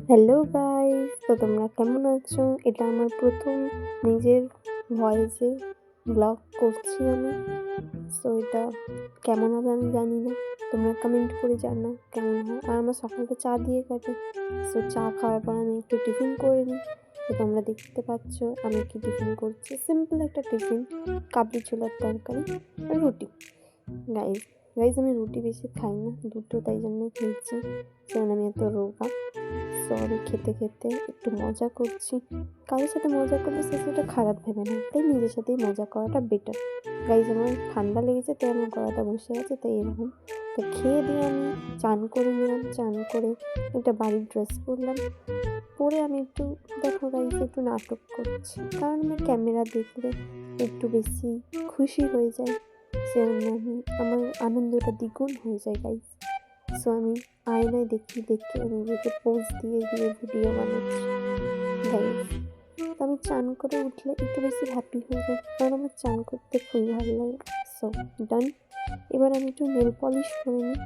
Hello guys, তো তোমরা কেমন আছো? এটা আমার প্রথম নিজের ভয়েসে ব্লগ করছি আমি। সো এটা কেমন হবে আমি জানি না, তোমরা কমেন্ট করে জানাও কেমন হয়। আর আমার সকালটা চা দিয়ে কাটে। সো চা খাওয়ার পর আমি একটু টিফিন করে নিই। তো তোমরা দেখতে পাচ্ছ আমি কি টিফিন করছি। সিম্পল একটা টিফিন, কাবলি ছোলার তরকারি আর রুটি। গাইস গাইস আমি রুটি বেশি খাই না, দুটো তাই জন্য খেয়েছি, কারণ আমি এত রোগা। সরি, খেতে খেতে একটু মজা করছি। কারোর সাথে মজা করলে সেটা খারাপ ভেবে না, তাই নিজের সাথেই মজা করাটা বেটার। গাইজ আমার ঠান্ডা লেগেছে, তাই আমার গলাটা বসে আছে, তাই এরকম। তো খেয়ে দিয়ে আমি চান করে নিলাম। চান করে একটা বাড়ির ড্রেস পরলাম। পরে আমি একটু, দেখো গাইজ, একটু নাটক করছি, কারণ আমি ক্যামেরা দেখলে একটু বেশি খুশি হয়ে যাই। সেজন্য আমি আমার আনন্দটা দ্বিগুণ হয়ে যায় গাইজ। সো আমি আয়নায় দেখি নিজেকে পোজ দিয়ে দিয়ে ভিডিও বানাচ্ছি গাইজ। তো আমি চান করে উঠলে একটু বেশি হ্যাপি হয়ে যাই, কারণ আমার চান করতে খুবই ভালো লাগে। সো ডান। এবার আমি একটু নেল পলিশ করে নিই।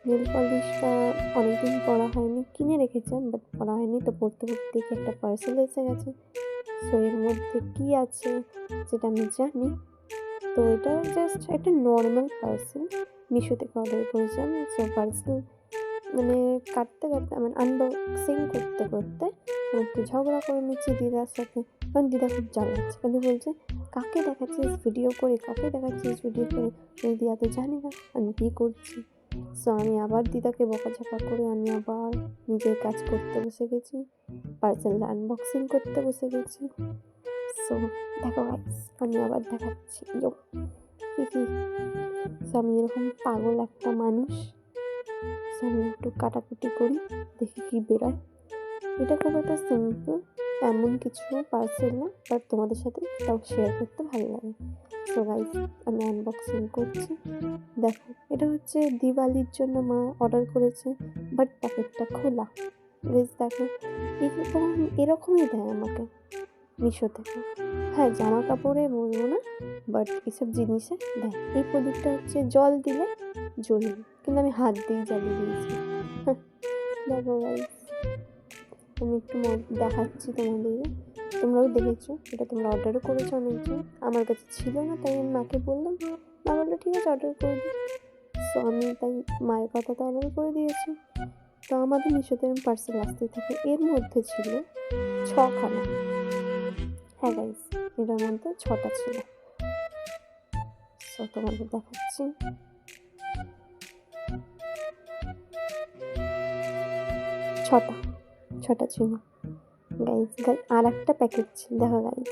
নেল পলিশটা অনেকদিন পরা হয়নি, কিনে রেখেছিলাম বাট পরা হয়নি। তো পড়তে পড়তে দেখি একটা পার্সেল এসে গেছে। সো এর মধ্যে কী আছে সেটা আমি জানি। তো এটা জাস্ট একটা নর্মাল পার্সেল, মিশো থেকে অর্ডার করেছিলাম। সো পার্সেল মানে কাটতে মানে আনবক্সিং করতে করতে একটু ঝগড়া করে নিচ্ছি দিদার সাথে, কারণ দিদা খুব জ্বালাচ্ছে। কিন্তু বলছে কাকে দেখাচ্ছিস ভিডিও করে, কাকে দেখাচ্ছিস ভিডিও করে। আমি দিদা তো জানি না আমি কী করছি। সো আমি আবার দিদাকে বকাঝকা করে আমি আবার নিজের কাজ করতে বসে গেছি, পার্সেল আনবক্সিং করতে বসে গেছি। সো দেখো গাইস, আমি আবার দেখাচ্ছি কি। সো আমি এরকম পাগল একটা মানুষ। সো আমি একটু কাটাকুটি করি, দেখি কি বেরোয়। এটা খুব একটা সিম্পল, এমন কিছু পার্সেল না, বাট তোমাদের সাথে তাও শেয়ার করতে ভালো লাগে। সো গাইস আমি আনবক্সিং করছি। দেখো, এটা হচ্ছে দিওয়ালির জন্য মা অর্ডার করেছে, বাট প্যাকেটটা খোলা। গাইস দেখো, এরকমই দেয় আমাকে মিশো থেকে। হ্যাঁ, জামা কাপড়ে বলবো না, বাট এসব জিনিসে দেয়। এই প্রদীপটা হচ্ছে জল দিলে জ্বলবে, কিন্তু আমি হাত দিয়ে জ্বালিয়ে দিয়েছি। দেখো গাইস, আমি একটু দেখাচ্ছি তোমাদের, তোমরাও দেখেছো, এটা তোমরা অর্ডারও করেছো অনেকজন। আমার কাছে ছিল না, তাই আমি মাকে বললাম, মা বললো ঠিক আছে অর্ডার করে দিই। সো আমি তাই মায়ের কথাতে অর্ডার করে দিয়েছি। তো আমাদের মিশোতে পার্সেল আসতেই থাকে। এর মধ্যে ছিল 6খানা। হ্যাঁ গাইস, এটার মধ্যে 6টা ছিল। সো তোমাদের দেখাচ্ছি। 6টা ছিল গাইস। আর একটা প্যাকেট ছিল, দেখো গাইস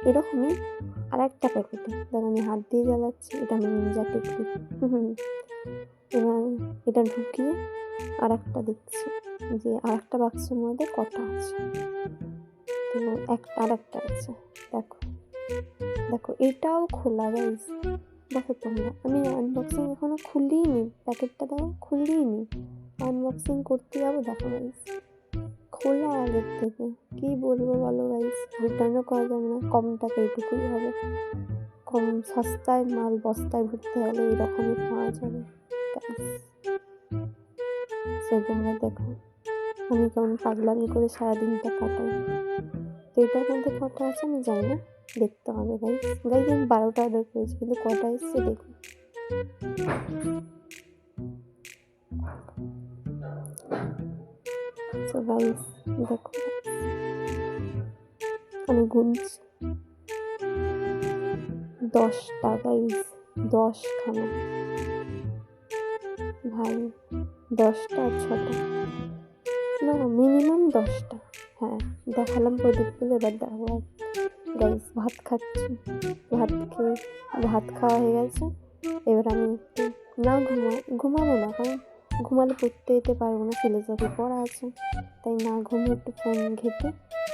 এরকমই আর একটা প্যাকেটে। দেখো আমি হাত দিয়ে জ্বালাচ্ছি, এটা আমি নিনজা টেকনিক। এবার এটা ঢুকিয়ে আর একটা দেখছি যে আর একটা বাক্সের মধ্যে কটা আছে। তো আর একটা আছে, দেখো দেখো এটাও খোলা গাইস। দেখো তোমরা, আমি আনবক্সিং এখনো খুলিই নি, প্যাকেটটা দেখো খুলিই নি, আনবক্সিং করতে যাবো। দেখো গাইস খোলা আগের থেকে। কি বলবো বলো গাইস, রিটার্নও করা যাবে না, কম টাকা এইটুকুই হবে। কম সস্তায় মাল বস্তায় ভরতে হলে এরকমই পাওয়া যাবে গাইস। সো তোমরা দেখো আমি কেমন পাগলামি করে সারাদিনটা কাটাই। তো এটার মধ্যে কটা আছে আমি জানি না, দেখতে হবে গাইস। গাইস আমি 12টা অর্ডার করেছি, কিন্তু কটা এসছে দেখুন। সো গাইস দেখো, আমি গুনছি 10টা গাইস, 10খানা ভাই, 10টা আর 6টা না, মিনিমাম 10টা। হ্যাঁ দেখালাম প্রদীপগুলো, এবার দেখো গাইস ভাত খাচ্ছি। ভাত খাওয়া হয়ে গেছে। এবার আমি একটু না ঘুমাবো না, কারণ ঘুমালে পড়তে যেতে পারবো না, ফিলোসফি পড়া আছে। তাই না ঘুমিয়ে একটু ফোন ঘেঁটে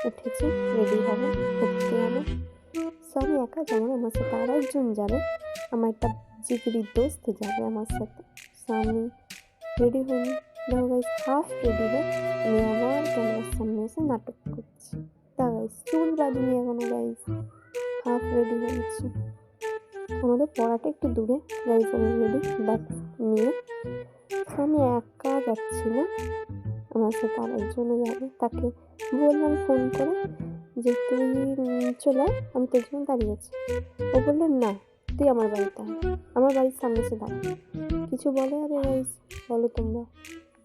উঠেছি, রেডি হবো, পড়তে যাবো। সো আমি একা যাবো না, আমার সাথে আর একজন যাবে, আমার একটা জিগরি দোস্ত যাবে আমার সাথে। সো আমি রেডি হইনি, দেখো গাইস হাফ রেডি হয়ে আমি আবার ক্যামেরার সামনে এসে নাটক করছি। তা গাইস চুল বাঁধিনি এখনো গাইস, হাফ রেডি হয়েছি। আমাদের পড়াটা একটু দূরে গাইস, আমি রেডি ব্যাগ নিয়ে। আমি একা যাচ্ছি না, আমার সাথে আরেকজনও যাবে, তাকে বললাম ফোন করে যে তুই চলে আয়, আমি তোর জন্য দাঁড়িয়ে আছি। ও বললো না, তুই আমার বাড়িতে আয়, আমার বাড়ির সামনে এসে দাঁড়া। কিছু বলে যাবে গাইস? বলো তোমরা,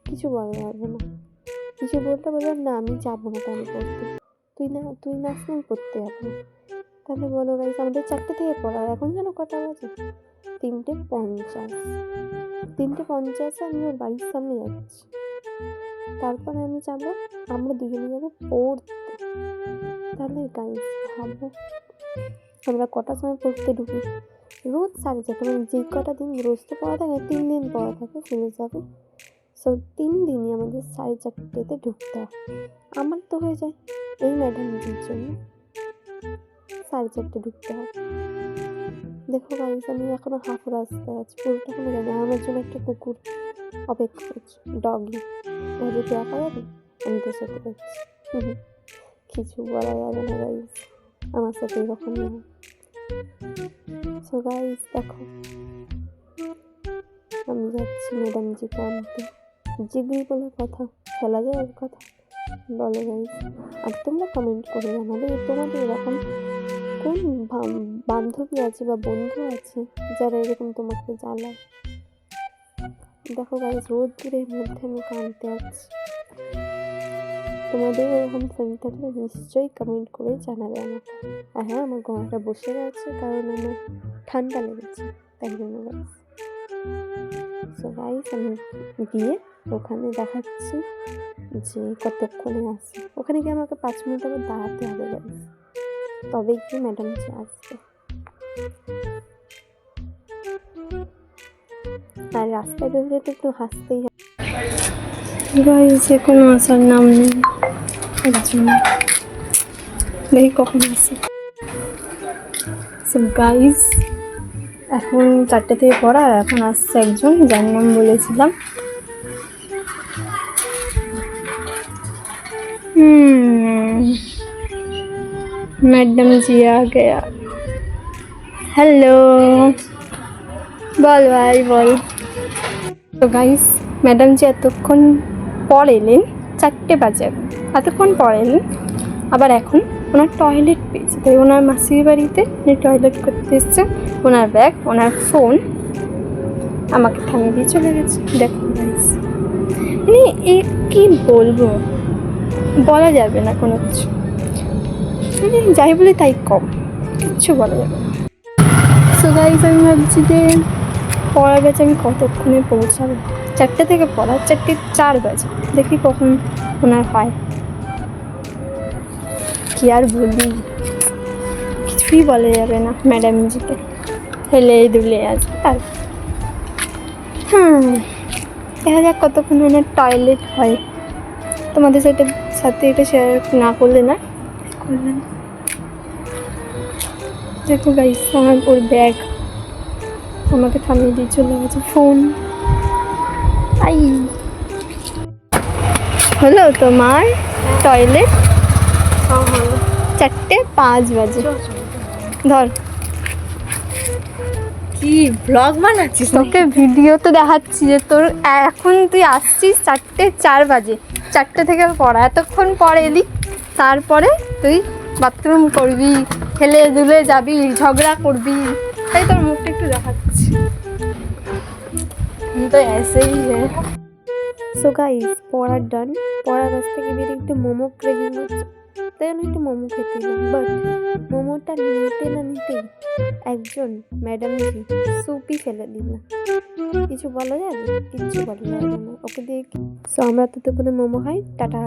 কিছু বলা যাবে না। কিছু বলতে বললাম না আমি যাবো না তাহলে পড়তে, তুই না আসলে আমি পড়তে যাবো না। তাহলে বলো গাইস, আমাদের 4টে থেকে পড়া, এখন যেন কটা বাজে? 3:50। 3:50 আমি ওর বাড়ির সামনে যাচ্ছি। তারপরে আমি যাবো, আমরা দুজনে যাবো পড়তে। তাহলে গাইস ভাবো আমরা কটার সময় পড়তে ঢুকি? রোজ 4:30, মানে যে কটা দিন রোজ তো পড়া থাকে, 3 দিন পড়া থাকে ফিলোসফি। সো 3 দিনই আমাদের 4:30 ঢুকতে হয়। আমার তো হয়ে যায় এই ম্যাডামজির জন্য 4:30 ঢুকতে হয়। দেখো গাইস, আমি এখনো হাফ রাস্তায় আছি, পুরোটা কোনো জানি। আমার জন্য একটা কুকুর অপেক্ষা করছে, ডগি। ও যদি একা যাবে, আমি তোর সাথে যাচ্ছি। কিছু বলা যাবে না গাইস, আমার সাথে এরকম না। সো গাইস দেখো, আমি যাচ্ছি ম্যাডামজিকে আনতে। জিগরি বলে কথা, ফেলা যায় ওর কথা? বলো গাইস। আর তোমরা কমেন্ট করে জানাবে তোমাদের এরকম কোন বান্ধবী আছে বা বন্ধু আছে যারা এরকম তোমাকে জ্বালায়। দেখো গাইস, রোদ্দুরের মধ্যে আমি কাঁদতে আছি। তোমাদের এরকম ফ্রেন্ড থাকলে নিশ্চয়ই কমেন্ট করে জানাবে আমাকে। আর হ্যাঁ, আমার গলাটা বসে গেছে কারণ আমার ঠান্ডা লেগেছে, তাই জন্য গাইস। সো গাইস, আমি গিয়ে ওখানে দেখাচ্ছি যে কতক্ষণে আসে। ওখানে গিয়ে আমাকে 5 মিনিট আবার দাঁড়াতে হবে গাইস, তবেই কি ম্যাডাম যে আসবে। আর রাস্তায় বেরোলে তো একটু হাসতেই হবে গাইস, কোনো আসার নাম নেই। দেখি কখন আসে। সো গাইস, এখন 4টে থেকে পড়া, এখন আসছে একজন, যার নাম বলেছিলাম। मैडम जी आ गया। हेलो, বল ভাই বল। তো গাইস, ম্যাডাম জি এতক্ষণ পর এলেন, 4টে বাজে, এতক্ষণ পর এলেন। আবার এখন ওনার টয়লেট পেয়েছে, তাই ওনার মাসির বাড়িতে উনি টয়লেট করতে এসছে। ওনার ব্যাগ, ওনার ফোন আমাকে থামিয়ে দিয়ে চলে গেছে। দেখো গাইস, মানে এ কী বলবো, বলা যাবে না কোনো কিছু। যাই বলে তাই কম, কিচ্ছু বলা যাবে না। সো গাইস, আমি ভাবছি যে পড়ার ব্যাচে আমি কতক্ষণে পৌঁছাবো। 4টে থেকে পড়া, 4:04 বাজে, দেখি কখন ওনার হয়। কি আর বলি, কিছুই বলা যাবে না ম্যাডামজিকে, হেলে দুলে আসবে। আর দেখা যাক কতক্ষণ ওনার টয়লেট হয়। তোমাদের সাথে এটা শেয়ার না করলে না করলাম। দেখো গাইস, আমার ওর ব্যাগ আমাকে থামিয়ে দিয়ে চলে গেছে, ফোন। আই হলো তোমার টয়লেট? 4:05 বাজে। ধর, কি ব্লগ বানাচ্ছিস? তোকে ভিডিও তো দেখাচ্ছি যে তোর এখন তুই আসছিস 4:04 বাজে, 4টে থেকে পড়া, এতক্ষণ পর এলি, তারপরে তুই বাথরুম করবি, খেলে দুলে যাবি, ঝগড়া করবি, তাই তোর মুখটা একটু দেখাচ্ছি। তো এসেই সো গাইস, পড়ার ডান। পড়ার কাছ থেকে বেরিয়ে একটু মোমো ক্রেভিং হচ্ছে, তাই আমি একটু মোমো খেতে এলাম। বাট মোমোটা নিতে না নিতেই একজন ম্যাডামজি সুপই ফেলে দিল। কিছু বলা যাবে? কিচ্ছু বলা যাবে না ওকে দিয়ে। সো আমরা ততক্ষণে মোমো খাই, টাটা।